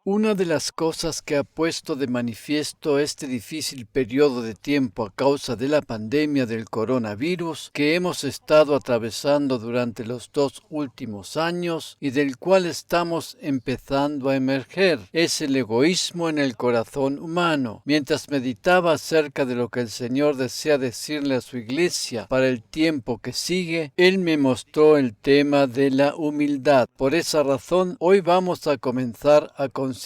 Una de las cosas que ha puesto de manifiesto este difícil periodo de tiempo a causa de la pandemia del coronavirus que hemos estado atravesando durante los 2 últimos años y del cual estamos empezando a emerger es el egoísmo en el corazón humano. Mientras meditaba acerca de lo que el Señor desea decirle a su iglesia para el tiempo que sigue, Él me mostró el tema de la humildad. Por esa razón, hoy vamos a comenzar a considerar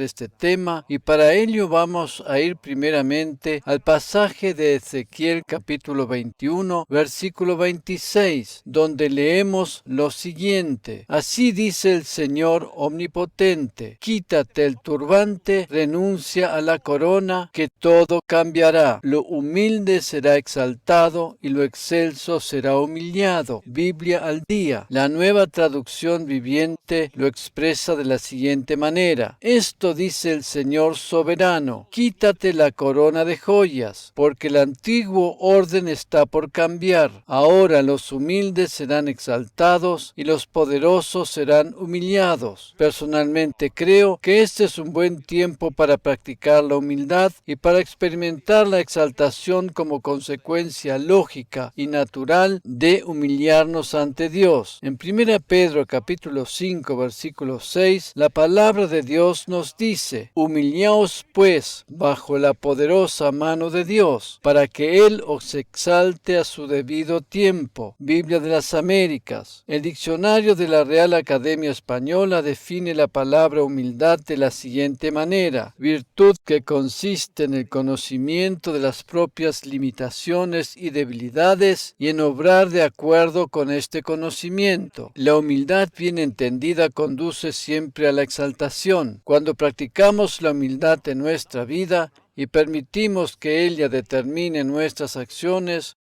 este tema y para ello vamos a ir primeramente al pasaje de Ezequiel capítulo 21 versículo 26 donde leemos lo siguiente: Así dice el Señor omnipotente, quítate el turbante, renuncia a la corona, que todo cambiará. Lo humilde será exaltado y lo excelso será humillado. Biblia al día. La Nueva Traducción Viviente lo expresa de la siguiente manera: Esto dice el Señor soberano, quítate la corona de joyas, porque el antiguo orden está por cambiar. Ahora los humildes serán exaltados y los poderosos serán humillados. Personalmente creo que este es un buen tiempo para practicar la humildad y para experimentar la exaltación como consecuencia lógica y natural de humillarnos ante Dios. En 1 Pedro capítulo 5 versículo 6, la palabra de Dios nos dice: Humillaos pues bajo la poderosa mano de Dios, para que Él os exalte a su debido tiempo. Biblia de las Américas. El diccionario de la Real Academia Española define la palabra humildad de la siguiente manera: virtud que consiste en el conocimiento de las propias limitaciones y debilidades y en obrar de acuerdo con este conocimiento. La humildad bien entendida conduce siempre a la exaltación. Cuando practicamos la humildad en nuestra vida y permitimos que ella determine nuestras acciones,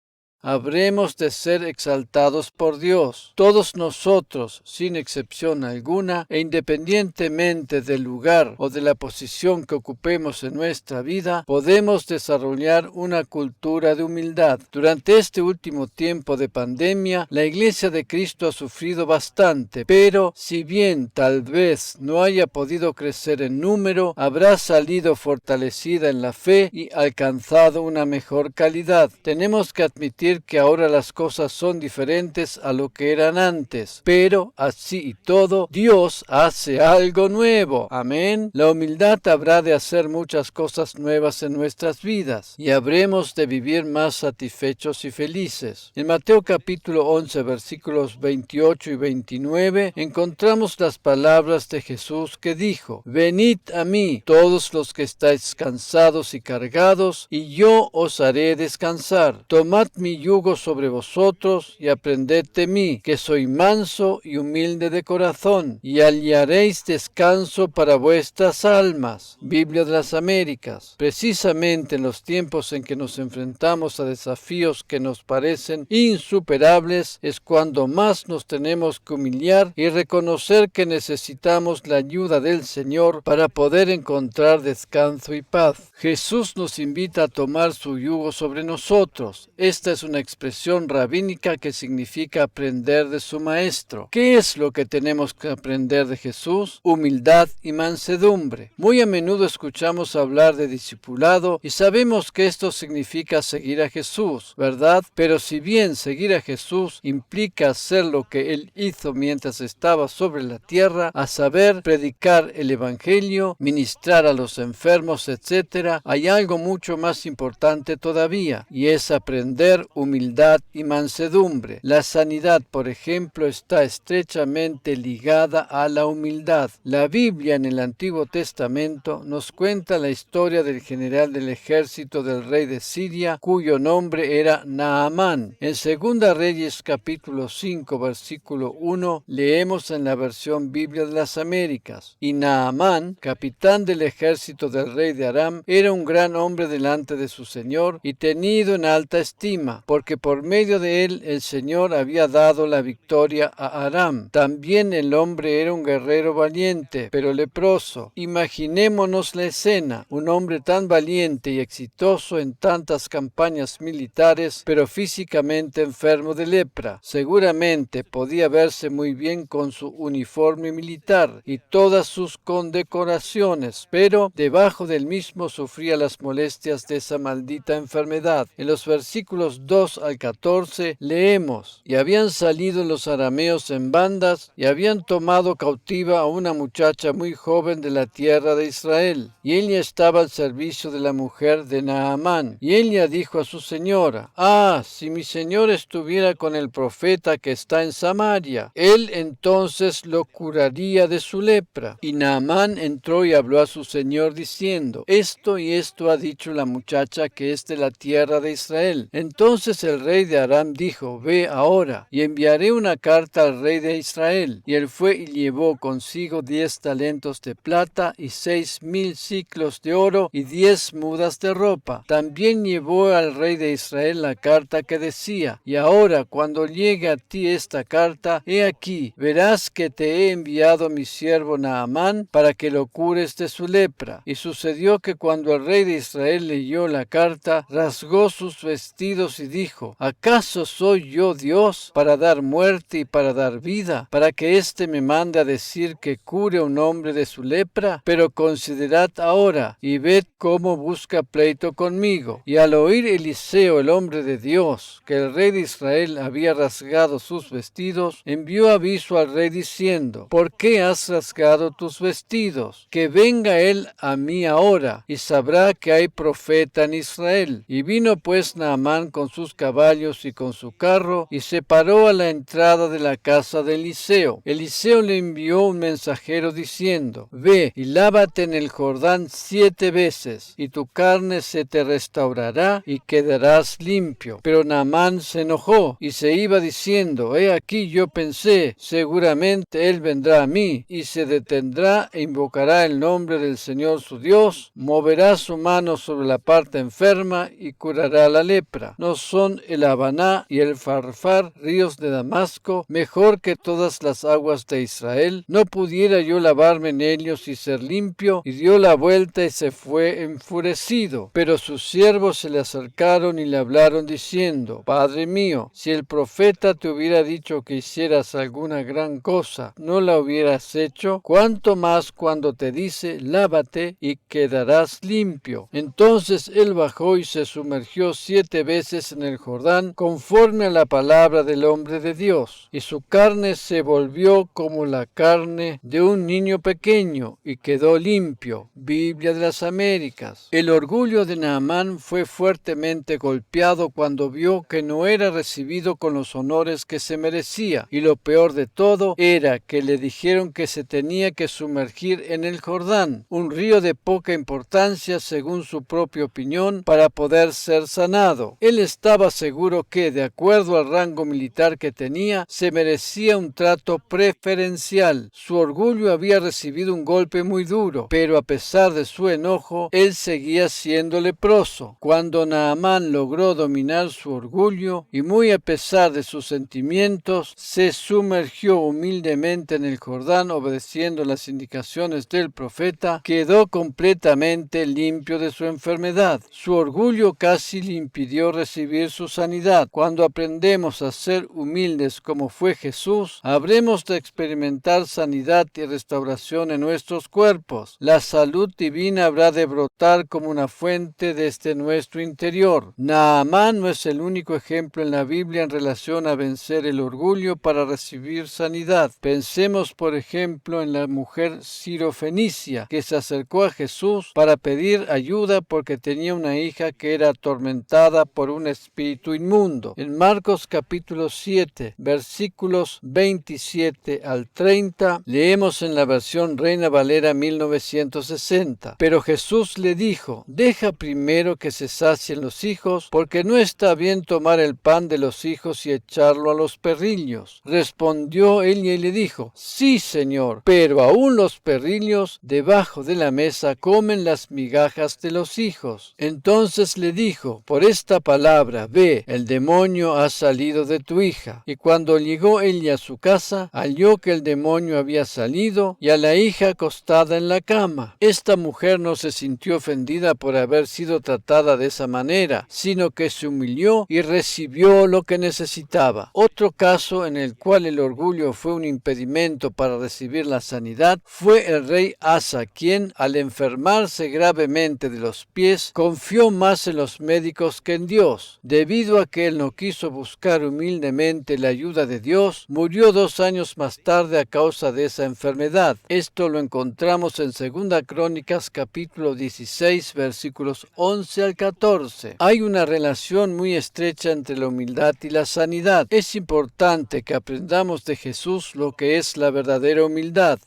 habremos de ser exaltados por Dios. Todos nosotros, sin excepción alguna, e independientemente del lugar o de la posición que ocupemos en nuestra vida, podemos desarrollar una cultura de humildad. Durante este último tiempo de pandemia, la Iglesia de Cristo ha sufrido bastante, pero si bien tal vez no haya podido crecer en número, habrá salido fortalecida en la fe y alcanzado una mejor calidad. Tenemos que admitir que ahora las cosas son diferentes a lo que eran antes, pero así y todo, Dios hace algo nuevo. Amén. La humildad habrá de hacer muchas cosas nuevas en nuestras vidas y habremos de vivir más satisfechos y felices. En Mateo capítulo 11 versículos 28 y 29 encontramos las palabras de Jesús que dijo: Venid a mí, todos los que estáis cansados y cargados, y yo os haré descansar. Tomad mi yugo sobre vosotros y aprended de mí, que soy manso y humilde de corazón, y hallaréis descanso para vuestras almas. Biblia de las Américas. Precisamente en los tiempos en que nos enfrentamos a desafíos que nos parecen insuperables es cuando más nos tenemos que humillar y reconocer que necesitamos la ayuda del Señor para poder encontrar descanso y paz. Jesús nos invita a tomar su yugo sobre nosotros. Esta es una expresión rabínica que significa aprender de su maestro. ¿Qué es lo que tenemos que aprender de Jesús? Humildad y mansedumbre. Muy a menudo escuchamos hablar de discipulado y sabemos que esto significa seguir a Jesús, ¿verdad? Pero si bien seguir a Jesús implica hacer lo que Él hizo mientras estaba sobre la tierra, a saber, predicar el Evangelio, ministrar a los enfermos, etc., hay algo mucho más importante todavía, y es aprender humildad y mansedumbre. La sanidad, por ejemplo, está estrechamente ligada a la humildad. La Biblia en el Antiguo Testamento nos cuenta la historia del general del ejército del rey de Siria, cuyo nombre era Naamán. En 2 Reyes capítulo 5 versículo 1 leemos en la versión Biblia de las Américas: Y Naamán, capitán del ejército del rey de Aram, era un gran hombre delante de su señor y tenido en alta estima. lepra, porque por medio de él el Señor había dado la victoria a Aram. También el hombre era un guerrero valiente, pero leproso. Imaginémonos la escena: un hombre tan valiente y exitoso en tantas campañas militares, pero físicamente enfermo de lepra. Seguramente podía verse muy bien con su uniforme militar y todas sus condecoraciones, pero debajo del mismo sufría las molestias de esa maldita enfermedad. En los versículos 2 al 14 leemos: y habían salido los arameos en bandas y habían tomado cautiva a una muchacha muy joven de la tierra de Israel, y ella estaba al servicio de la mujer de Naamán. Y ella dijo a su señora: ah, si mi señor estuviera con el profeta que está en Samaria, él entonces lo curaría de su lepra. Y Naamán entró y habló a su señor diciendo: esto y esto ha dicho la muchacha que es de la tierra de Israel. Entonces el rey de Aram dijo: ve ahora, y enviaré una carta al rey de Israel. Y él fue y llevó consigo 10 talentos de plata y 6,000 siclos de oro y 10 mudas de ropa. También llevó al rey de Israel la carta que decía: y ahora, cuando llegue a ti esta carta, he aquí, verás que te he enviado mi siervo Naamán para que lo cures de su lepra. Y sucedió que cuando el rey de Israel leyó la carta, rasgó sus vestidos y dijo: ¿acaso soy yo Dios para dar muerte y para dar vida, para que éste me mande a decir que cure a un hombre de su lepra? Pero considerad ahora y ved cómo busca pleito conmigo. Y al oír Eliseo, el hombre de Dios, que el rey de Israel había rasgado sus vestidos, envió aviso al rey diciendo: ¿por qué has rasgado tus vestidos? Que venga él a mí ahora, y sabrá que hay profeta en Israel. Y vino pues Naamán con sus caballos y con su carro, y se paró a la entrada de la casa de Eliseo. Eliseo le envió un mensajero diciendo: ve y lávate en el Jordán 7 veces, y tu carne se te restaurará y quedarás limpio. Pero Naamán se enojó y se iba diciendo: he aquí, yo pensé, seguramente él vendrá a mí y se detendrá e invocará el nombre del Señor su Dios, moverá su mano sobre la parte enferma y curará la lepra. ¿No son el Habaná y el Farfar, ríos de Damasco, mejor que todas las aguas de Israel? ¿No pudiera yo lavarme en ellos y ser limpio? Y dio la vuelta y se fue enfurecido. Pero sus siervos se le acercaron y le hablaron diciendo: Padre mío, si el profeta te hubiera dicho que hicieras alguna gran cosa, ¿no la hubieras hecho? ¿Cuánto más cuando te dice: lávate y quedarás limpio? Entonces él bajó y se sumergió 7 veces en el Jordán, conforme a la palabra del hombre de Dios, y su carne se volvió como la carne de un niño pequeño, y quedó limpio. Biblia de las Américas. El orgullo de Naamán fue fuertemente golpeado cuando vio que no era recibido con los honores que se merecía, y lo peor de todo era que le dijeron que se tenía que sumergir en el Jordán, un río de poca importancia según su propia opinión, para poder ser sanado. Él estaba seguro que, de acuerdo al rango militar que tenía, se merecía un trato preferencial. Su orgullo había recibido un golpe muy duro, pero a pesar de su enojo, él seguía siendo leproso. Cuando Naamán logró dominar su orgullo, y muy a pesar de sus sentimientos, se sumergió humildemente en el Jordán obedeciendo las indicaciones del profeta, quedó completamente limpio de su enfermedad. Su orgullo casi le impidió recibir su sanidad. Cuando aprendemos a ser humildes como fue Jesús, habremos de experimentar sanidad y restauración en nuestros cuerpos. La salud divina habrá de brotar como una fuente desde nuestro interior. Naamán no es el único ejemplo en la Biblia en relación a vencer el orgullo para recibir sanidad. Pensemos, por ejemplo, en la mujer sirofenicia que se acercó a Jesús para pedir ayuda porque tenía una hija que era atormentada por un espíritu inmundo. En Marcos capítulo 7, versículos 27 al 30, leemos en la versión Reina Valera 1960. Pero Jesús le dijo: deja primero que se sacien los hijos, porque no está bien tomar el pan de los hijos y echarlo a los perrillos. Respondió ella y le dijo: sí, Señor, pero aún los perrillos debajo de la mesa comen las migajas de los hijos. Entonces le dijo: por esta palabra palabra: ve, el demonio ha salido de tu hija. Y cuando llegó ella a su casa, halló que el demonio había salido y a la hija acostada en la cama. Esta mujer no se sintió ofendida por haber sido tratada de esa manera, sino que se humilló y recibió lo que necesitaba. Otro caso en el cual el orgullo fue un impedimento para recibir la sanidad fue el rey Asa, quien, al enfermarse gravemente de los pies, confió más en los médicos que en Dios. Debido a que él no quiso buscar humildemente la ayuda de Dios, murió 2 años más tarde a causa de esa enfermedad. Esto lo encontramos en 2 Crónicas capítulo 16 versículos 11 al 14. Hay una relación muy estrecha entre la humildad y la sanidad. Es importante que aprendamos de Jesús lo que es la verdadera humildad.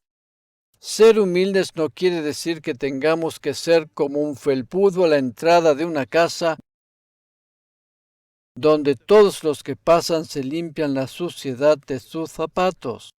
Ser humildes no quiere decir que tengamos que ser como un felpudo a la entrada de una casa donde todos los que pasan se limpian la suciedad de sus zapatos.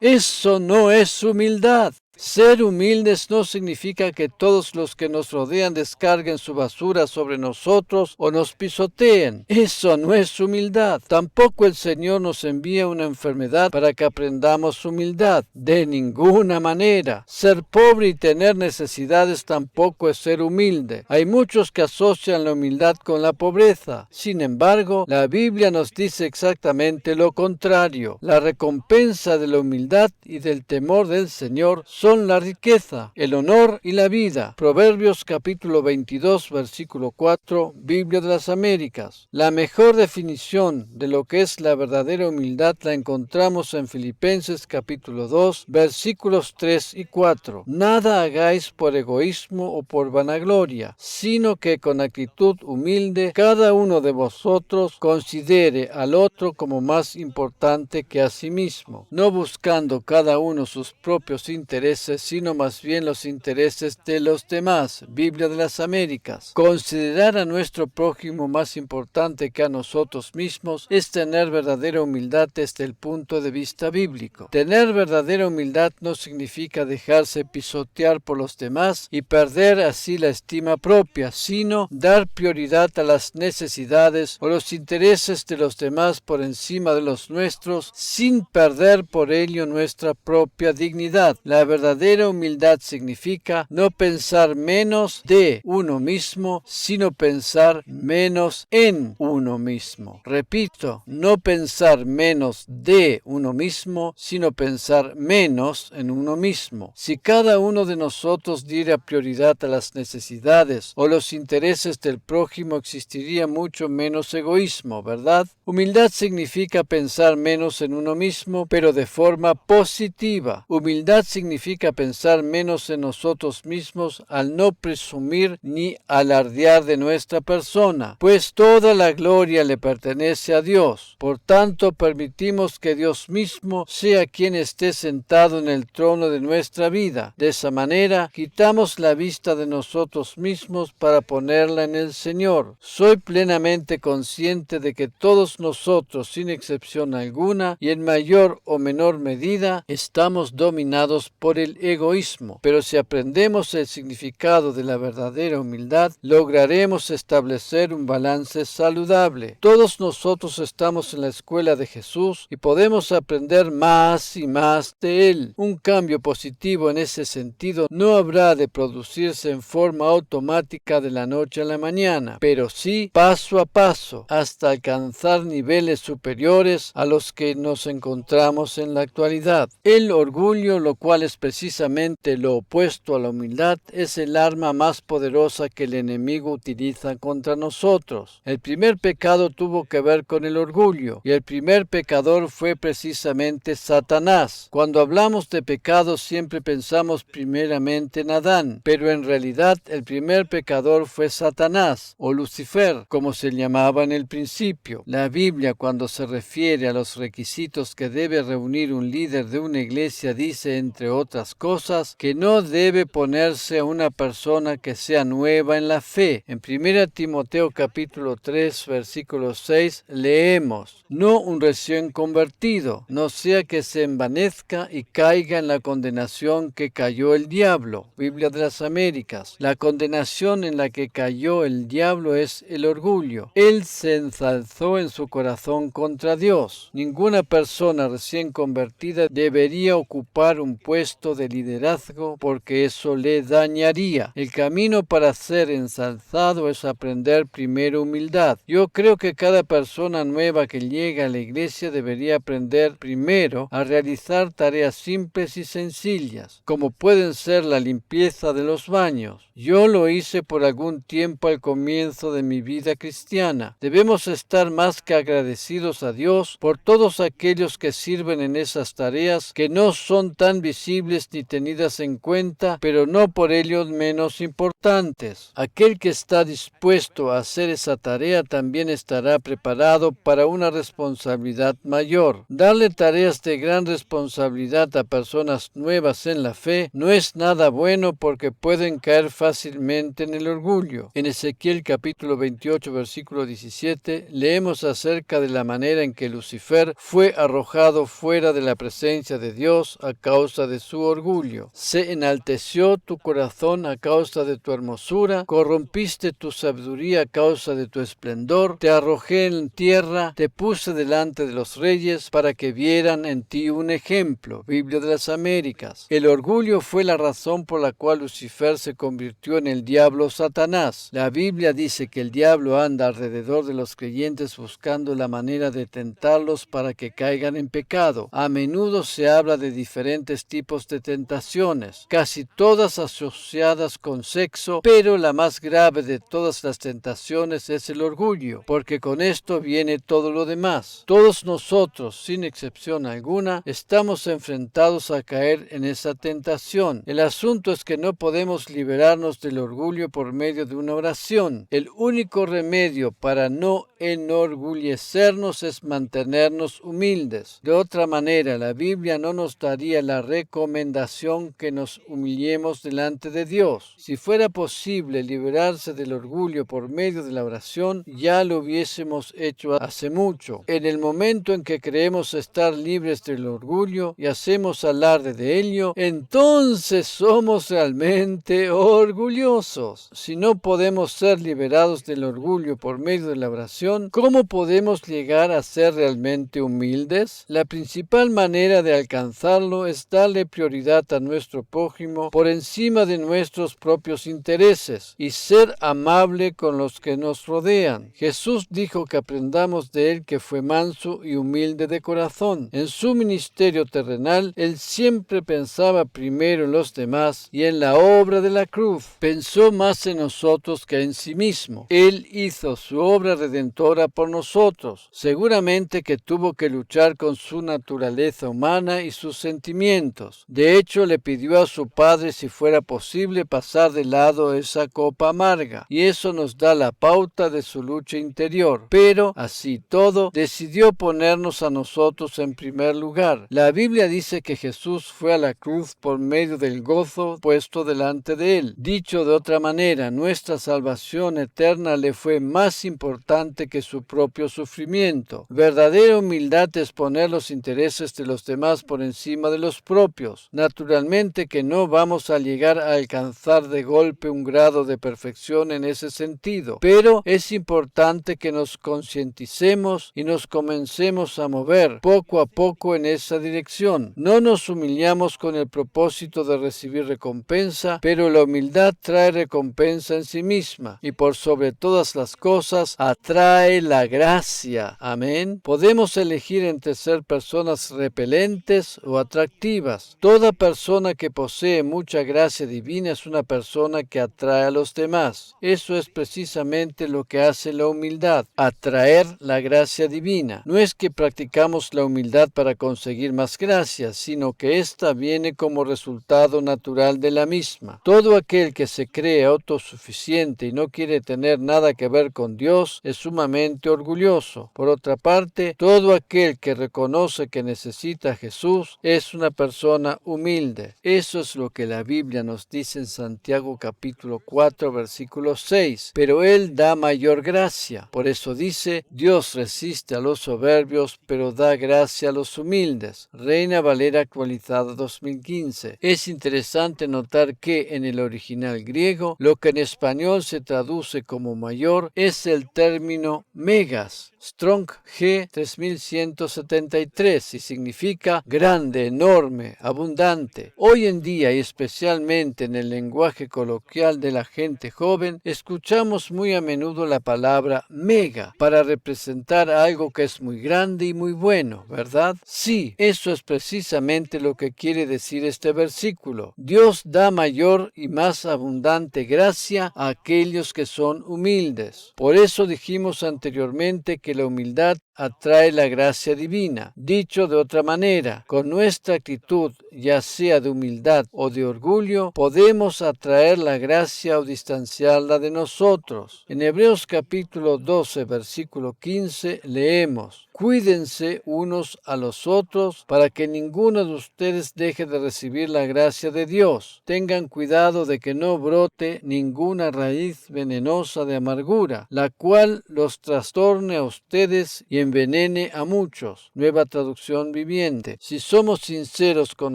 Eso no es humildad. Ser humildes no significa que todos los que nos rodean descarguen su basura sobre nosotros o nos pisoteen. Eso no es humildad. Tampoco el Señor nos envía una enfermedad para que aprendamos humildad. De ninguna manera. Ser pobre y tener necesidades tampoco es ser humilde. Hay muchos que asocian la humildad con la pobreza. Sin embargo, la Biblia nos dice exactamente lo contrario. La recompensa de la humildad y del temor del Señor son la riqueza, el honor y la vida. Proverbios capítulo 22, versículo 4, Biblia de las Américas. La mejor definición de lo que es la verdadera humildad la encontramos en Filipenses capítulo 2, versículos 3 y 4. Nada hagáis por egoísmo o por vanagloria, sino que con actitud humilde cada uno de vosotros considere al otro como más importante que a sí mismo, no buscando cada uno sus propios intereses, sino más bien los intereses de los demás. Biblia de las Américas. Considerar a nuestro prójimo más importante que a nosotros mismos es tener verdadera humildad desde el punto de vista bíblico. Tener verdadera humildad no significa dejarse pisotear por los demás y perder así la estima propia, sino dar prioridad a las necesidades o los intereses de los demás por encima de los nuestros, sin perder por ello nuestra propia dignidad. La verdadera humildad significa no pensar menos de uno mismo, sino pensar menos en uno mismo. Repito, no pensar menos de uno mismo, sino pensar menos en uno mismo. Si cada uno de nosotros diera prioridad a las necesidades o los intereses del prójimo, existiría mucho menos egoísmo, ¿verdad? Humildad significa pensar menos en uno mismo, pero de forma positiva. Humildad significa pensar menos en nosotros mismos al no presumir ni alardear de nuestra persona, pues toda la gloria le pertenece a Dios. Por tanto, permitimos que Dios mismo sea quien esté sentado en el trono de nuestra vida. De esa manera, quitamos la vista de nosotros mismos para ponerla en el Señor. Soy plenamente consciente de que todos nosotros, sin excepción alguna, y en mayor o menor medida, estamos dominados por el egoísmo. Pero si aprendemos el significado de la verdadera humildad, lograremos establecer un balance saludable. Todos nosotros estamos en la escuela de Jesús y podemos aprender más y más de Él. Un cambio positivo en ese sentido no habrá de producirse en forma automática de la noche a la mañana, pero sí paso a paso, hasta alcanzar niveles superiores a los que nos encontramos en la actualidad. El orgullo, lo cual es precisamente lo opuesto a la humildad, es el arma más poderosa que el enemigo utiliza contra nosotros. El primer pecado tuvo que ver con el orgullo, y el primer pecador fue precisamente Satanás. Cuando hablamos de pecado siempre pensamos primeramente en Adán, pero en realidad el primer pecador fue Satanás, o Lucifer, como se llamaba en el principio. La Biblia, cuando se refiere a los requisitos que debe reunir un líder de una iglesia, dice, entre otras estas cosas que no debe ponerse a una persona que sea nueva en la fe. En 1 Timoteo capítulo 3, versículo 6 leemos: no un recién convertido, no sea que se envanezca y caiga en la condenación que cayó el diablo. Biblia de las Américas. La condenación en la que cayó el diablo es el orgullo. Él se ensalzó en su corazón contra Dios. Ninguna persona recién convertida debería ocupar un puesto de liderazgo porque eso le dañaría. El camino para ser ensalzado es aprender primero humildad. Yo creo que cada persona nueva que llega a la iglesia debería aprender primero a realizar tareas simples y sencillas, como pueden ser la limpieza de los baños. Yo lo hice por algún tiempo al comienzo de mi vida cristiana. Debemos estar más que agradecidos a Dios por todos aquellos que sirven en esas tareas que no son tan visibles ni tenidas en cuenta, pero no por ello menos importantes. Aquel que está dispuesto a hacer esa tarea también estará preparado para una responsabilidad mayor. Darle tareas de gran responsabilidad a personas nuevas en la fe no es nada bueno porque pueden caer fácilmente en el orgullo. En Ezequiel capítulo 28 versículo 17 leemos acerca de la manera en que Lucifer fue arrojado fuera de la presencia de Dios a causa de su orgullo. Se enalteció tu corazón a causa de tu hermosura, corrompiste tu sabiduría a causa de tu esplendor, te arrojé en tierra, te puse delante de los reyes para que vieran en ti un ejemplo. Biblia de las Américas. El orgullo fue la razón por la cual Lucifer se convirtió en el diablo Satanás. La Biblia dice que el diablo anda alrededor de los creyentes buscando la manera de tentarlos para que caigan en pecado. A menudo se habla de diferentes tipos de tentaciones, casi todas asociadas con sexo, pero la más grave de todas las tentaciones es el orgullo, porque con esto viene todo lo demás. Todos nosotros, sin excepción alguna, estamos enfrentados a caer en esa tentación. El asunto es que no podemos liberarnos del orgullo por medio de una oración. El único remedio para no enorgullecernos es mantenernos humildes. De otra manera, la Biblia no nos daría la recomendación que nos humillemos delante de Dios. Si fuera posible liberarse del orgullo por medio de la oración, ya lo hubiésemos hecho hace mucho. En el momento en que creemos estar libres del orgullo y hacemos alarde de ello, entonces somos realmente orgullosos. Si no podemos ser liberados del orgullo por medio de la oración, ¿cómo podemos llegar a ser realmente humildes? La principal manera de alcanzarlo es darle prioridad a nuestro prójimo por encima de nuestros propios intereses y ser amable con los que nos rodean. Jesús dijo que aprendamos de él que fue manso y humilde de corazón. En su ministerio terrenal, él siempre pensaba primero en los demás y en la obra de la cruz. Pensó más en nosotros que en sí mismo. Él hizo su obra redentora por nosotros. Seguramente que tuvo que luchar con su naturaleza humana y sus sentimientos. De hecho, le pidió a su Padre si fuera posible pasar de lado esa copa amarga, y eso nos da la pauta de su lucha interior. Pero, así todo, decidió ponernos a nosotros en primer lugar. La Biblia dice que Jesús fue a la cruz por medio del gozo puesto delante de él. Dicho de otra manera, nuestra salvación eterna le fue más importante que su propio sufrimiento. Verdadera humildad es poner los intereses de los demás por encima de los propios. Naturalmente que no vamos a llegar a alcanzar de golpe un grado de perfección en ese sentido, pero es importante que nos concienticemos y nos comencemos a mover poco a poco en esa dirección. No nos humillamos con el propósito de recibir recompensa, pero la humildad trae recompensa en sí misma y por sobre todas las cosas atrae la gracia. Amén. Podemos elegir entre ser personas repelentes o atractivas. Toda persona que posee mucha gracia divina es una persona que atrae a los demás. Eso es precisamente lo que hace la humildad, atraer la gracia divina. No es que practicamos la humildad para conseguir más gracia, sino que ésta viene como resultado natural de la misma. Todo aquel que se cree autosuficiente y no quiere tener nada que ver con Dios es sumamente orgulloso. Por otra parte, todo aquel que reconoce que necesita a Jesús es una persona humilde. Eso es lo que la Biblia nos dice en Santiago capítulo 4, versículo 6. Pero Él da mayor gracia. Por eso dice, Dios resiste a los soberbios, pero da gracia a los humildes. Reina Valera actualizada 2015. Es interesante notar que en el original griego, lo que en español se traduce como mayor es el término megas. Strong G 3173 y significa grande, enorme, abundante. Hoy en día y especialmente en el lenguaje coloquial de la gente joven, escuchamos muy a menudo la palabra mega para representar algo que es muy grande y muy bueno, ¿verdad? Sí, eso es precisamente lo que quiere decir este versículo. Dios da mayor y más abundante gracia a aquellos que son humildes. Por eso dijimos anteriormente que la humildad atrae la gracia divina. Dicho de otra manera, con nuestra actitud, ya sea de humildad o de orgullo, podemos atraer la gracia o distanciarla de nosotros. En Hebreos capítulo 12, versículo 15, leemos: Cuídense unos a los otros para que ninguno de ustedes deje de recibir la gracia de Dios. Tengan cuidado de que no brote ninguna raíz venenosa de amargura, la cual los trastorne a ustedes y envenene a muchos. Nueva Traducción Viviente. Si somos sinceros con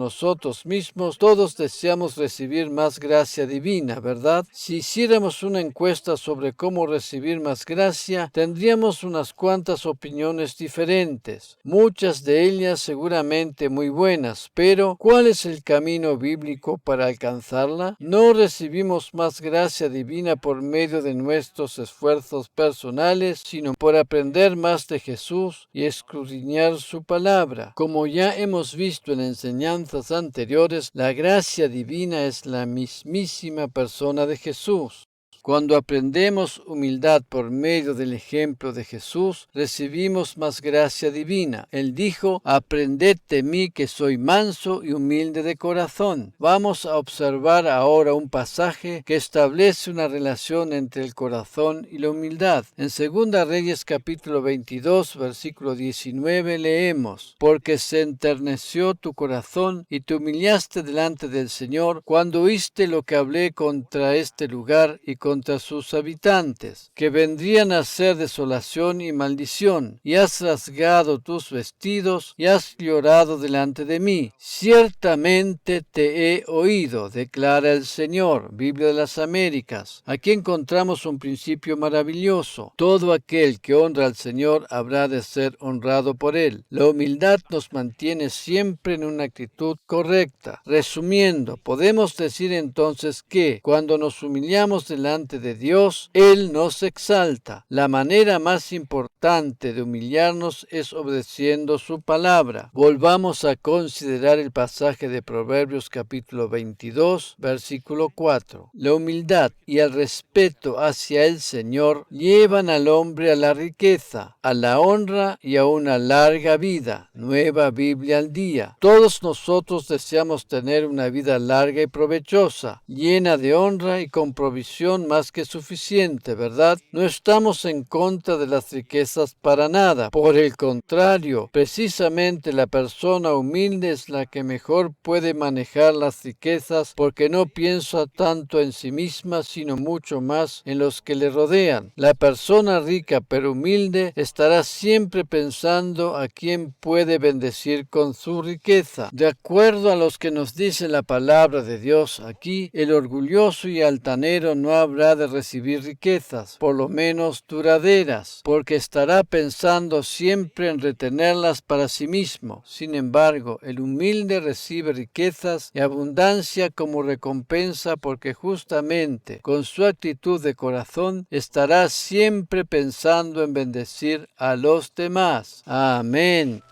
nosotros mismos, todos deseamos recibir más gracia divina, ¿verdad? Si hiciéramos una encuesta sobre cómo recibir más gracia, tendríamos unas cuantas opiniones diferentes, muchas de ellas seguramente muy buenas, pero ¿cuál es el camino bíblico para alcanzarla? No recibimos más gracia divina por medio de nuestros esfuerzos personales, sino por aprender más de Jesús y escudriñar su palabra. Como ya hemos visto en enseñanzas anteriores, la gracia divina es la mismísima persona de Jesús. Cuando aprendemos humildad por medio del ejemplo de Jesús, recibimos más gracia divina. Él dijo, aprended de mí que soy manso y humilde de corazón. Vamos a observar ahora un pasaje que establece una relación entre el corazón y la humildad. En 2 Reyes capítulo 22, versículo 19 leemos, porque se enterneció tu corazón y te humillaste delante del Señor cuando oíste lo que hablé contra este lugar y contra sus habitantes, que vendrían a ser desolación y maldición, y has rasgado tus vestidos y has llorado delante de mí. Ciertamente te he oído, declara el Señor. Biblia de las Américas. Aquí encontramos un principio maravilloso. Todo aquel que honra al Señor habrá de ser honrado por Él. La humildad nos mantiene siempre en una actitud correcta. Resumiendo, podemos decir entonces que cuando nos humillamos delante de Dios, Él nos exalta. La manera más importante de humillarnos es obedeciendo su palabra. Volvamos a considerar el pasaje de Proverbios capítulo 22, versículo 4. La humildad y el respeto hacia el Señor llevan al hombre a la riqueza, a la honra y a una larga vida. Nueva Biblia al día. Todos nosotros deseamos tener una vida larga y provechosa, llena de honra y con provisión más que suficiente, ¿verdad? No estamos en contra de las riquezas para nada. Por el contrario, precisamente la persona humilde es la que mejor puede manejar las riquezas porque no piensa tanto en sí misma, sino mucho más en los que le rodean. La persona rica pero humilde estará siempre pensando a quién puede bendecir con su riqueza. De acuerdo a los que nos dice la palabra de Dios aquí, el orgulloso y altanero no habrá de recibir riquezas, por lo menos duraderas, porque estará pensando siempre en retenerlas para sí mismo. Sin embargo, el humilde recibe riquezas y abundancia como recompensa porque justamente con su actitud de corazón estará siempre pensando en bendecir a los demás. Amén.